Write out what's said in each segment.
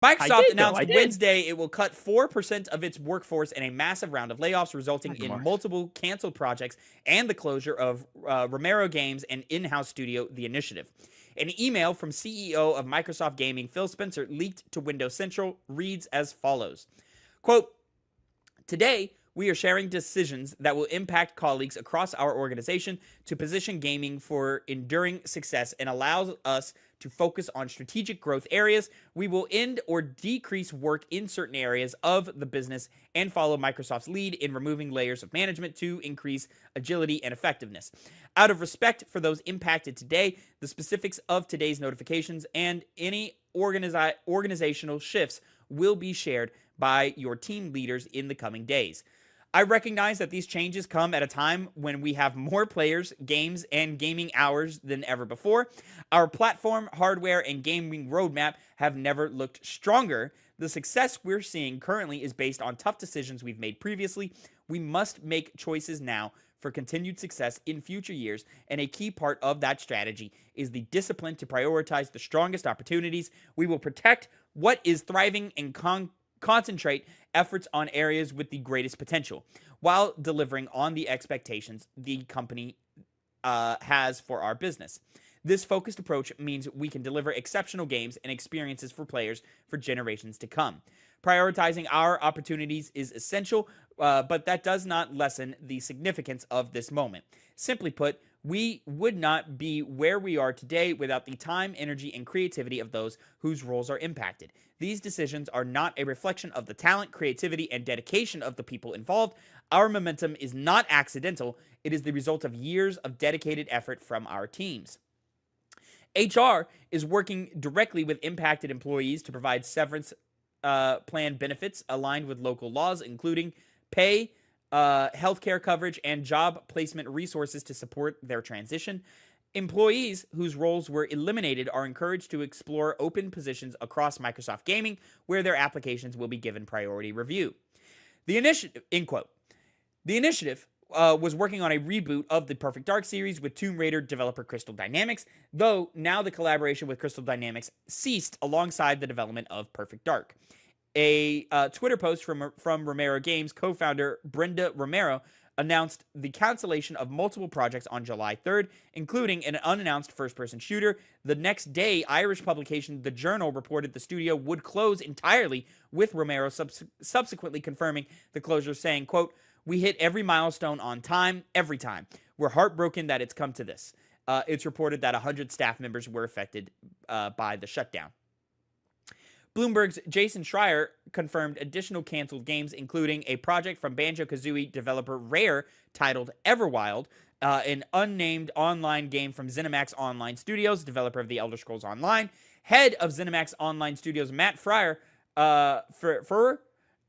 Microsoft announced I did. Wednesday it will cut 4% of its workforce in a massive round of layoffs, resulting in multiple canceled projects and the closure of Romero Games and in-house studio The Initiative. An email from CEO of Microsoft Gaming, Phil Spencer, leaked to Windows Central, reads as follows. Quote, "Today, we are sharing decisions that will impact colleagues across our organization to position gaming for enduring success and allows us to focus on strategic growth areas. We will end or decrease work in certain areas of the business and follow Microsoft's lead in removing layers of management to increase agility and effectiveness. Out of respect for those impacted today, the specifics of today's notifications and any organizational shifts will be shared by your team leaders in the coming days. I recognize that these changes come at a time when we have more players, games, and gaming hours than ever before. Our platform, hardware, and gaming roadmap have never looked stronger. The success we're seeing currently is based on tough decisions we've made previously. We must make choices now for continued success in future years, and a key part of that strategy is the discipline to prioritize the strongest opportunities. We will protect what is thriving and concentrate efforts on areas with the greatest potential, while delivering on the expectations the company has for our business. This focused approach means we can deliver exceptional games and experiences for players for generations to come. Prioritizing our opportunities is essential, but that does not lessen the significance of this moment. Simply put, we would not be where we are today without the time, energy, and creativity of those whose roles are impacted. These decisions are not a reflection of the talent, creativity, and dedication of the people involved. Our momentum is not accidental. It is the result of years of dedicated effort from our teams. HR is working directly with impacted employees to provide severance plan benefits aligned with local laws, including pay, healthcare coverage, and job placement resources to support their transition. Employees whose roles were eliminated are encouraged to explore open positions across Microsoft Gaming, where their applications will be given priority review. The initiative, end quote. The initiative was working on a reboot of the Perfect Dark series with Tomb Raider developer Crystal Dynamics, though now the collaboration with Crystal Dynamics ceased alongside the development of Perfect Dark. A Twitter post from Romero Games co-founder Brenda Romero announced the cancellation of multiple projects on July 3rd, including an unannounced first-person shooter. The next day, Irish publication The Journal reported the studio would close entirely, with Romero subsequently confirming the closure, saying, quote, "We hit every milestone on time, every time. We're heartbroken that it's come to this." It's reported that 100 staff members were affected by the shutdown. Bloomberg's Jason Schreier confirmed additional canceled games, including a project from Banjo-Kazooie developer Rare titled Everwild, an unnamed online game from ZeniMax Online Studios, developer of The Elder Scrolls Online. Head of ZeniMax Online Studios, Matt Fryer,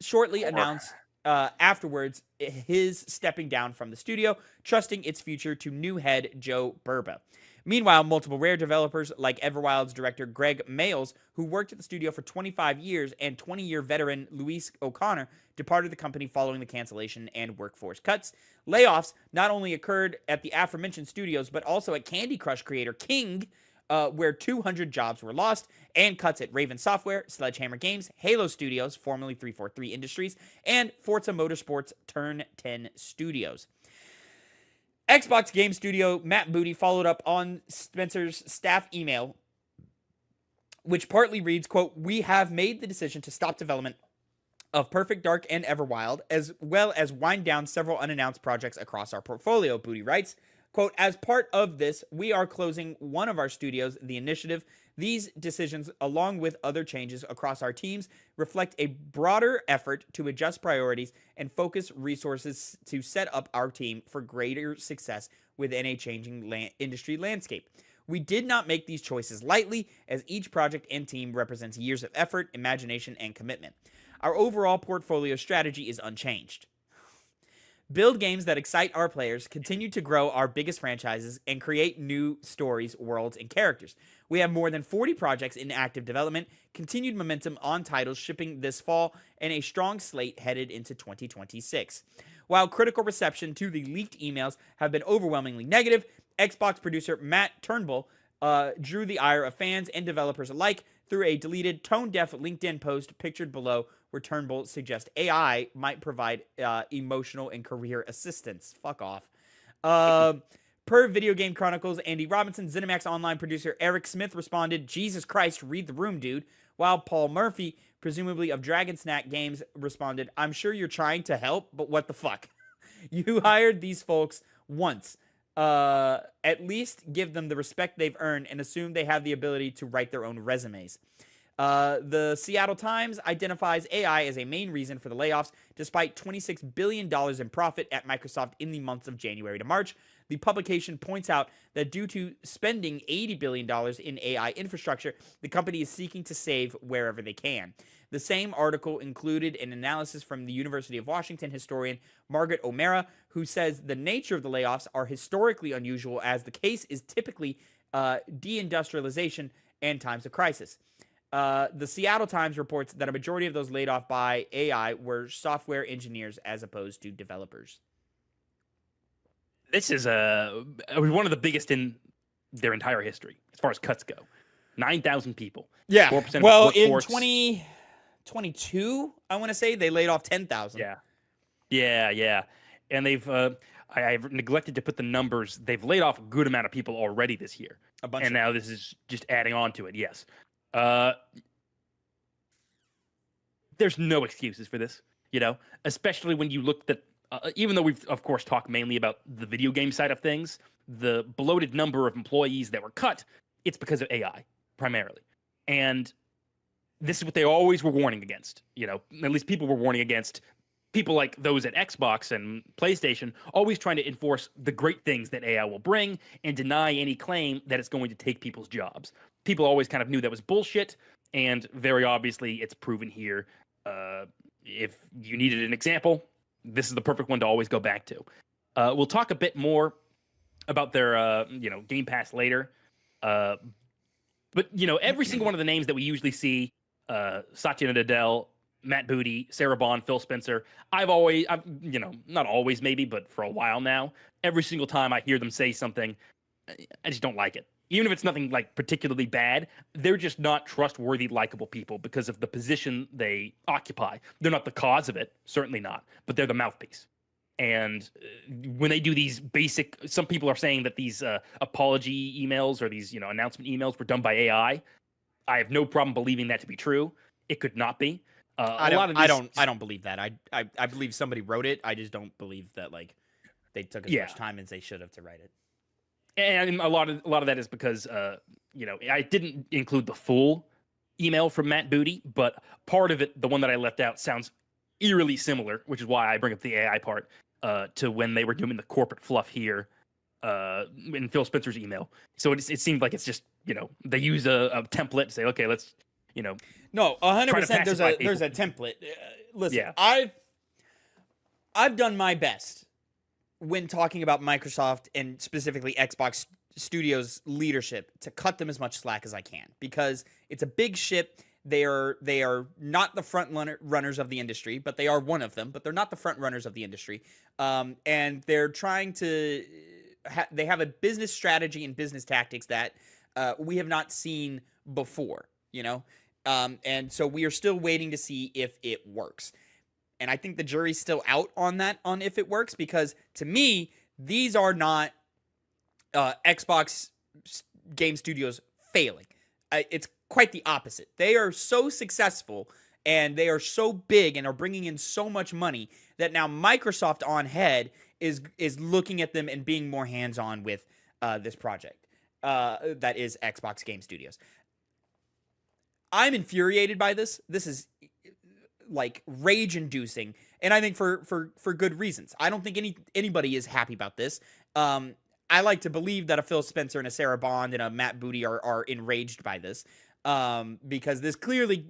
shortly announced afterwards his stepping down from the studio, trusting its future to new head Joe Burba. Meanwhile, multiple Rare developers like Everwild's director Greg Mayles, who worked at the studio for 25 years, and 20-year veteran Luis O'Connor departed the company following the cancellation and workforce cuts. Layoffs not only occurred at the aforementioned studios, but also at Candy Crush creator King, where 200 jobs were lost, and cuts at Raven Software, Sledgehammer Games, Halo Studios, formerly 343 Industries, and Forza Motorsports Turn 10 Studios. Xbox Game Studio Matt Booty followed up on Spencer's staff email, which partly reads, quote, "We have made the decision to stop development of Perfect Dark and Everwild, as well as wind down several unannounced projects across our portfolio," Booty writes. Quote, "As part of this, we are closing one of our studios, The Initiative. These decisions, along with other changes across our teams, reflect a broader effort to adjust priorities and focus resources to set up our team for greater success within a changing industry landscape. We did not make these choices lightly, as each project and team represents years of effort, imagination, and commitment. Our overall portfolio strategy is unchanged. Build games that excite our players, continue to grow our biggest franchises, and create new stories, worlds, and characters. We have more than 40 projects in active development, continued momentum on titles shipping this fall, and a strong slate headed into 2026. While critical reception to the leaked emails have been overwhelmingly negative, Xbox producer Matt Turnbull drew the ire of fans and developers alike through a deleted, tone-deaf LinkedIn post pictured below, where Turnbull suggests AI might provide emotional and career assistance. Fuck off. Per Video Game Chronicles, Andy Robinson, ZeniMax Online producer Eric Smith responded, "Jesus Christ, read the room, dude." While Paul Murphy, presumably of Dragon Snack Games, responded, "I'm sure you're trying to help, but what the fuck? You hired these folks once. At least give them the respect they've earned and assume they have the ability to write their own resumes." The Seattle Times identifies AI as a main reason for the layoffs, despite $26 billion in profit at Microsoft in the months of January to March. The publication points out that due to spending $80 billion in AI infrastructure, the company is seeking to save wherever they can. The same article included an analysis from the University of Washington historian Margaret O'Mara, who says the nature of the layoffs are historically unusual, as the case is typically deindustrialization and times of crisis. The Seattle Times reports that a majority of those laid off by AI were software engineers as opposed to developers. This is one of the biggest in their entire history as far as cuts go. 9,000 people. Yeah. 4% well, of the workforce. In 2022, I want to say they laid off 10,000. Yeah. And they've I've neglected to put the numbers. They've laid off a good amount of people already this year. A bunch. And now this is just adding on to it. Yes. There's no excuses for this, especially when you look at, even though we've, of course, talked mainly about the video game side of things, the bloated number of employees that were cut, it's because of AI, primarily. And this is what they always were warning against, at least people were warning against. People like those at Xbox and PlayStation always trying to enforce the great things that AI will bring and deny any claim that it's going to take people's jobs. People always kind of knew that was bullshit, and very obviously it's proven here. If you needed an example, this is the perfect one to always go back to. We'll talk a bit more about their, Game Pass later. But, every single one of the names that we usually see, Satya Nadella, Matt Booty, Sarah Bond, Phil Spencer, I've not always maybe, but for a while now, every single time I hear them say something, I just don't like it. Even if it's nothing like particularly bad, they're just not trustworthy, likable people because of the position they occupy. They're not the cause of it, certainly not, but they're the mouthpiece. And when they do these basic, some people are saying that these apology emails or these, announcement emails were done by AI. I have no problem believing that to be true. It could not be. I don't believe that. I believe somebody wrote it. I just don't believe that they took as much time as they should have to write it. And a lot of that is because I didn't include the full email from Matt Booty, but part of it, the one that I left out, sounds eerily similar, which is why I bring up the AI part to when they were doing the corporate fluff here in Phil Spencer's email. So it seemed like it's just they use a template to say, okay, let's No, 100%. There's a template. Listen, yeah. I've done my best when talking about Microsoft and specifically Xbox Studios leadership to cut them as much slack as I can, because it's a big ship. They are not the front runners of the industry, but they are one of them. But they're not the front runners of the industry, and they're trying to. They have a business strategy and business tactics that we have not seen before. And so we are still waiting to see if it works. And I think the jury's still out on that, on if it works, because to me, these are not Xbox Game Studios failing. It's quite the opposite. They are so successful and they are so big and are bringing in so much money that now Microsoft on head is looking at them and being more hands-on with this project that is Xbox Game Studios. I'm infuriated by this. This is rage-inducing, and I think for good reasons. I don't think anybody is happy about this. I like to believe that a Phil Spencer and a Sarah Bond and a Matt Booty are enraged by this, because this clearly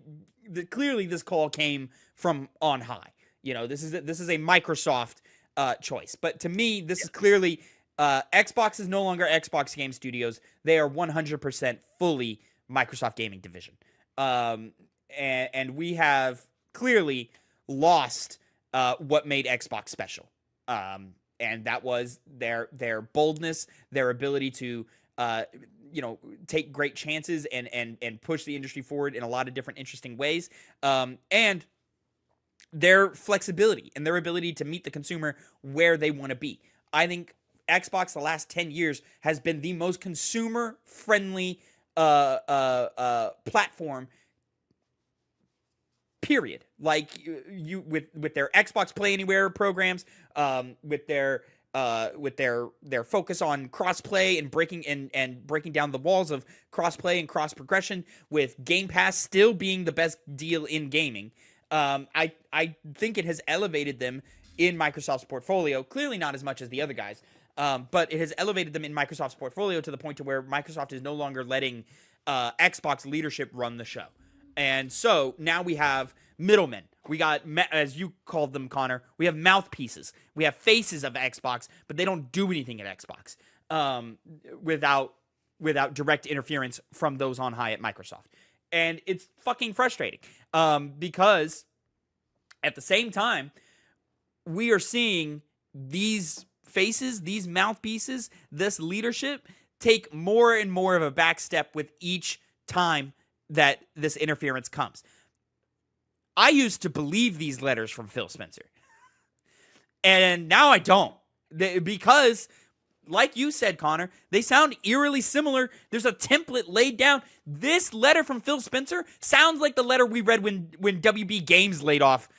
this call came from on high. This is a Microsoft choice, but to me, this is clearly Xbox is no longer Xbox Game Studios. They are 100% fully Microsoft Gaming Division. And we have clearly lost what made Xbox special. And that was their boldness, their ability to take great chances and push the industry forward in a lot of different interesting ways. And their flexibility and their ability to meet the consumer where they want to be. I think Xbox the last 10 years has been the most consumer friendly platform, period. Like you with their Xbox Play Anywhere programs, with their focus on crossplay and breaking down the walls of crossplay and cross progression, with Game Pass still being the best deal in gaming. I think it has elevated them in Microsoft's portfolio. Clearly not as much as the other guys, but it has elevated them in Microsoft's portfolio to the point to where Microsoft is no longer letting Xbox leadership run the show. And so now we have middlemen. We got, as you called them, Connor, we have mouthpieces. We have faces of Xbox, but they don't do anything at Xbox without direct interference from those on high at Microsoft. And it's fucking frustrating because at the same time, we are seeing these faces, these mouthpieces, this leadership take more and more of a back step with each time that this interference comes. I used to believe these letters from Phil Spencer. And now I don't. Because, like you said, Connor, they sound eerily similar. There's a template laid down. This letter from Phil Spencer sounds like the letter we read when WB Games laid off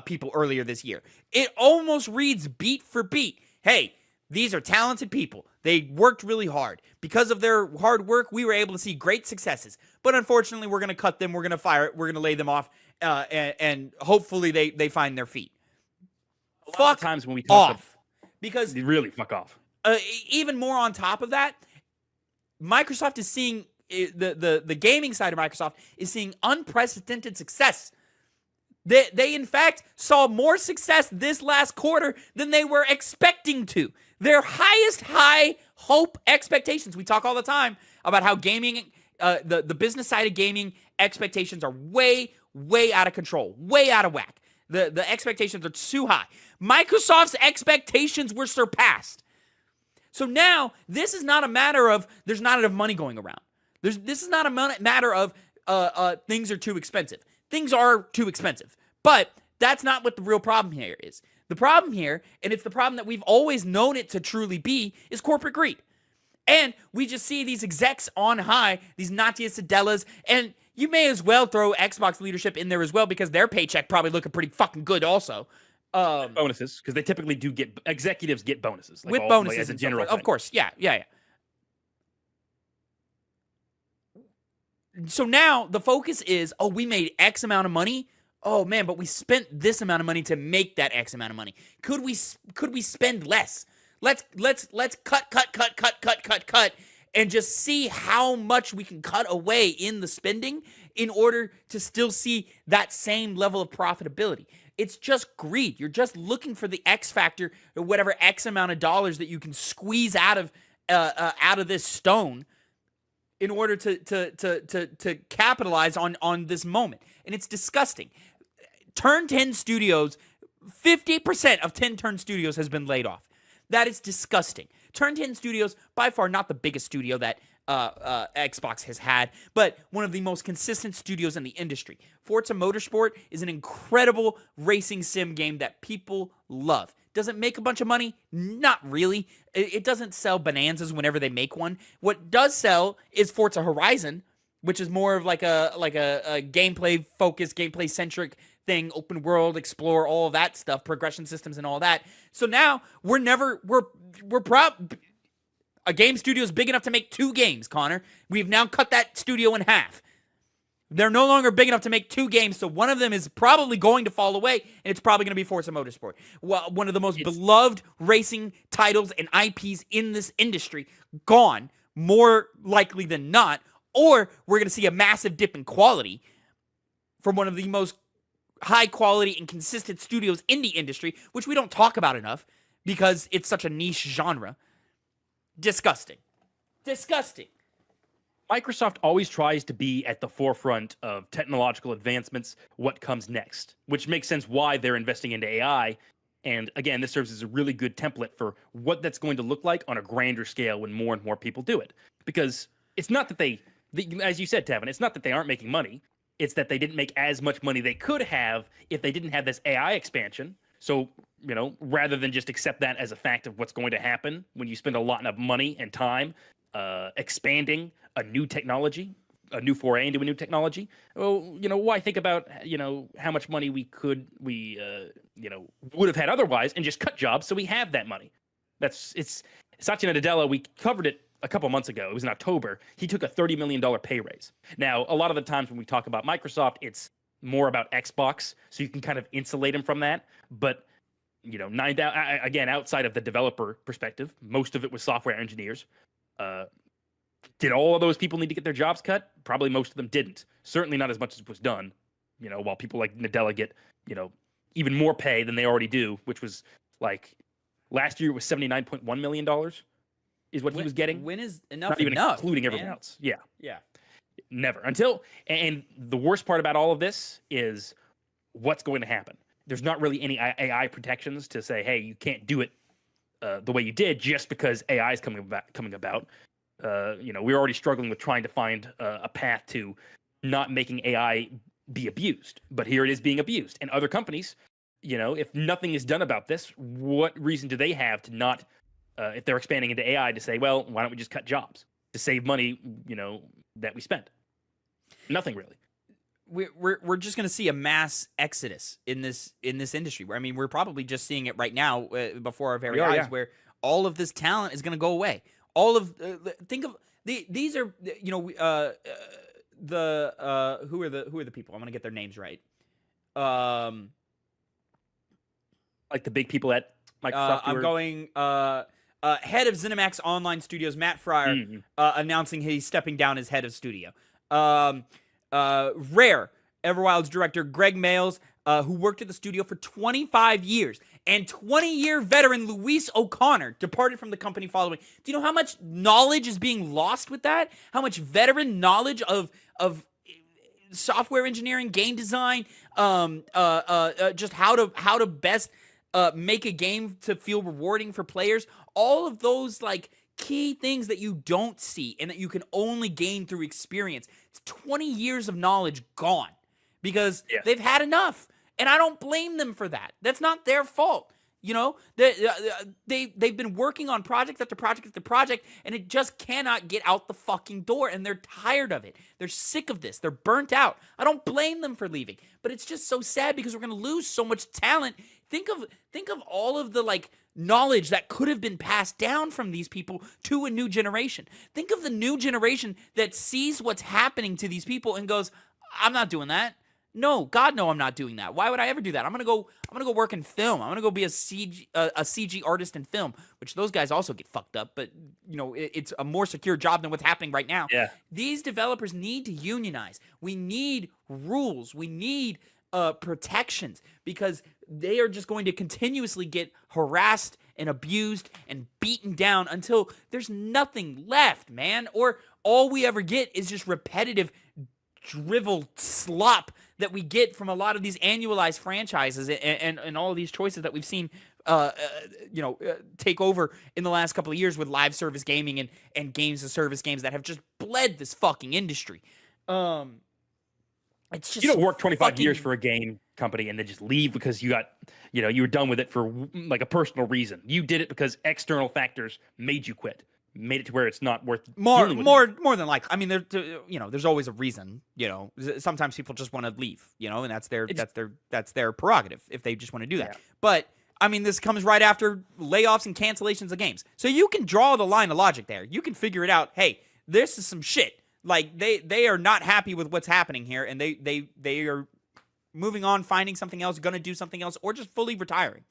people earlier this year. It almost reads beat for beat. Hey, these are talented people. They worked really hard. Because of their hard work, we were able to see great successes. But unfortunately, we're going to cut them. We're going to fire it. We're going to lay them off. And hopefully they find their feet. Fuck times when we talk off. Because really fuck off. Even more on top of that, Microsoft is seeing the gaming side of Microsoft is seeing unprecedented success. They in fact saw more success this last quarter than they were expecting to. Their highest high hope expectations. We talk all the time about how gaming, the business side of gaming expectations are way out of control, way out of whack. The expectations are too high. Microsoft's expectations were surpassed. So now this is not a matter of there's not enough money going around. This is not a matter of things are too expensive. Things are too expensive. But that's not what the real problem here is. The problem here, and it's the problem that we've always known it to truly be, is corporate greed. And we just see these execs on high, these Natya Sadellas, and you may as well throw Xbox leadership in there as well because their paycheck probably looking pretty fucking good also. Bonuses, because they typically do get, executives get bonuses. With bonuses as a general thing. Of course, yeah. So now the focus is, we made X amount of money. Oh man, but we spent this amount of money to make that X amount of money. Could we spend less? Let's cut, and just see how much we can cut away in the spending in order to still see that same level of profitability. It's just greed. You're just looking for the X factor or whatever X amount of dollars that you can squeeze out of this stone in order to capitalize on this moment. And it's disgusting. Turn 10 Studios, 50% of 10 Turn Studios has been laid off. That is disgusting. Turn 10 Studios, by far not the biggest studio that Xbox has had, but one of the most consistent studios in the industry. Forza Motorsport is an incredible racing sim game that people love. Does it make a bunch of money? Not really. It doesn't sell bonanzas whenever they make one. What does sell is Forza Horizon, which is more of like a gameplay focused, gameplay centric thing, open world, explore, all of that stuff, progression systems and all that. So now a game studio is big enough to make 2 games, Connor. We've now cut that studio in half. They're no longer big enough to make 2 games, so one of them is probably going to fall away, and it's probably going to be Forza Motorsport. One of the most beloved racing titles and IPs in this industry, gone, more likely than not, or we're going to see a massive dip in quality from one of the most high-quality and consistent studios in the industry, which we don't talk about enough because it's such a niche genre. Disgusting. Microsoft always tries to be at the forefront of technological advancements, what comes next, which makes sense why they're investing into AI And again, this serves as a really good template for what that's going to look like on a grander scale when more and more people do it. Because it's not that as you said, Tavin, it's not that they aren't making money. It's that they didn't make as much money they could have if they didn't have this AI expansion. So, rather than just accept that as a fact of what's going to happen when you spend a lot of money and time expanding a new technology, a new foray into a new technology. Well, why think about, how much money we would have had otherwise and just cut jobs so we have that money. It's Satya Nadella. We covered it a couple months ago. It was in October. He took a $30 million pay raise. Now, a lot of the times when we talk about Microsoft, it's more about Xbox, so you can kind of insulate him from that. But, again, outside of the developer perspective, most of it was software engineers. Did all of those people need to get their jobs cut? Probably most of them didn't. Certainly not as much as was done. While people like Nadella get, even more pay than they already do, which was like last year it was $79.1 million is what he was getting. When is enough? Not even enough, including man. everyone else. Yeah. Yeah. Never. And the worst part about all of this is what's going to happen. There's not really any AI protections to say, hey, you can't do it the way you did just because AI is coming about. We're already struggling with trying to find a path to not making AI be abused, but here it is being abused. And other companies, if nothing is done about this, what reason do they have to not, if they're expanding into AI, to say, well, why don't we just cut jobs to save money, that we spent? Nothing really. We're just going to see a mass exodus in this industry. I mean, we're probably just seeing it right now before our very eyes, where all of this talent is going to go away. All of think of these are who are the people? I'm going to get their names right. Like the big people at Microsoft. I'm going head of ZeniMax Online Studios, Matt Fryer, announcing he's stepping down as head of studio. Rare, Everwild's director, Greg Mayles, who worked at the studio for 25 years, and 20-year veteran Luis O'Connor departed from the company following. Do you know how much knowledge is being lost with that? How much veteran knowledge of software engineering, game design, just how to best make a game to feel rewarding for players. All of those key things that you don't see and that you can only gain through experience. It's 20 years of knowledge gone because they've had enough. And I don't blame them for that. That's not their fault. They've been working on project after project after project, and it just cannot get out the fucking door, and they're tired of it. They're sick of this. They're burnt out. I don't blame them for leaving, but it's just so sad because we're going to lose so much talent. Think of all of the knowledge that could have been passed down from these people to a new generation. Think of the new generation that sees what's happening to these people and goes, I'm not doing that. No, God, no, I'm not doing that. Why would I ever do that? I'm gonna go work in film. I'm gonna go be a CG artist in film, which those guys also get fucked up. But it's a more secure job than what's happening right now. Yeah. These developers need to unionize. We need rules. We need protections because they are just going to continuously get harassed and abused and beaten down until there's nothing left, man. Or all we ever get is just repetitive drivel slop that we get from a lot of these annualized franchises and all of these choices that we've seen take over in the last couple of years with live service gaming and games as service games that have just bled this fucking industry. It's just you don't work 25 years for a game company and then just leave because you got you were done with it for a personal reason. You did it because external factors made you quit. Made it to where it's not worth more than likely. I mean, there's always a reason. Sometimes people just want to leave. And that's their prerogative if they just want to do that. Yeah. But I mean, this comes right after layoffs and cancellations of games, so you can draw the line of logic there. You can figure it out. Hey, this is some shit. They are not happy with what's happening here, and they are moving on, finding something else, going to do something else, or just fully retiring.